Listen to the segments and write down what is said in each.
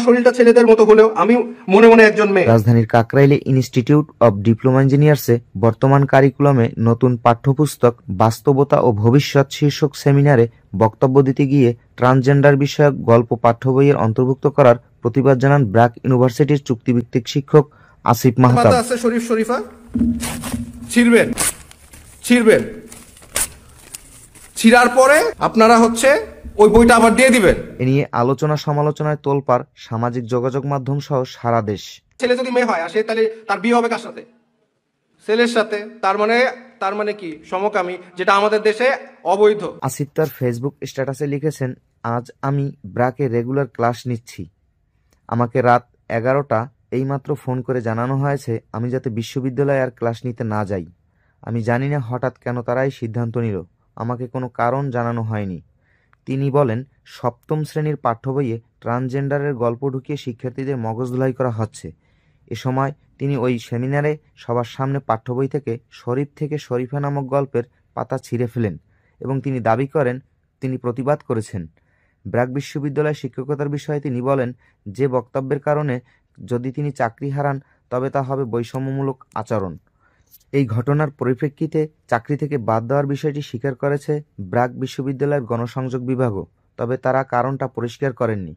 শরীরটা ছেলেদের মতো হলেও আমি মনে মনে একজন মেয়ে। রাজধানীর কাকরাইলে ইনস্টিটিউট অব ডিপ্লোমা ইঞ্জিনিয়ার্সে বর্তমান কারিকুলামে নতুন পাঠ্যপুস্তক বাস্তবতা ও ভবিষ্যৎ শীর্ষক সেমিনারে বক্তব্য দিতে গিয়ে ট্রান্সজেন্ডার বিষয়ক গল্প পাঠ্য বইয়ের অন্তর্ভুক্ত করার প্রতিবাদ জানান ব্র্যাক ইউনিভার্সিটির চুক্তিভিত্তিক শিক্ষক আসিফ মাহতাব। আছে শরীফ শরীফা ছিড়বেন, ছিড়ার পরে আপনারা ওই বইটা আবার দিয়ে দিবেন। এ নিয়ে আলোচনা সমালোচনায় তোলপাড় সামাজিক যোগাযোগ মাধ্যম সহ সারা দেশ। ছেলে যদি মেয়ে হয় আসে তাহলে তার বিয়ে হবে কার সাথে? ছেলের সাথে। তার মানে কি সমকামী, যেটা আমাদের দেশে অবৈধ। আসিফ তার ফেসবুক স্ট্যাটাসে লিখেছেন, আজ আমি ব্র্যাকে রেগুলার ক্লাস নিচ্ছি। আমাকে রাত 11টা এইমাত্র ফোন করে জানানো হয়েছে আমি যাতে বিশ্ববিদ্যালয়ে আর ক্লাস নিতে না যাই। আমি জানি না হঠাৎ কেন তারা এই সিদ্ধান্ত নিল, আমাকে কোনো কারণ জানানো হয়নি। তিনি বলেন, সপ্তম শ্রেণীর পাঠ্য বইয়ে ট্রান্সজেন্ডারের গল্প ঢুকিয়ে শিক্ষার্থীদের মগজ ধুলাই করা হচ্ছে। এ সময় তিনি ওই সেমিনারে সবার সামনে পাঠ্য বই থেকে শরীফা নামক গল্পের পাতা ছিঁড়ে ফেলেন এবং তিনি দাবি করেন তিনি প্রতিবাদ করেছেন। ব্র্যাক বিশ্ববিদ্যালয়ে শিক্ষকতার বিষয়ে তিনি বলেন, যে বক্তব্যের কারণে যদি তিনি চাকরি হারান তবে তা হবে বৈষম্যমূলক আচরণ। এই ঘটনার পরিপ্রেক্ষিতে চাকরি থেকে বাদ দেওয়ার বিষয়টি স্বীকার করেছে ব্র্যাক বিশ্ববিদ্যালয়ের গণসংযোগ বিভাগও, তবে তারা কারণটা পরিষ্কার করেননি।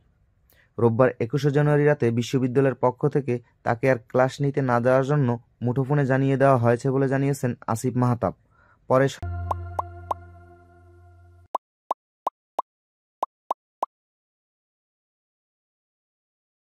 রোববার 21শে জানুয়ারি রাতে বিশ্ববিদ্যালয়ের পক্ষ থেকে তাকে আর ক্লাস নিতে না দেওয়ার জন্য মুঠোফোনে জানিয়ে দেওয়া হয়েছে বলে জানিয়েছেন আসিফ মাহতাব। পরে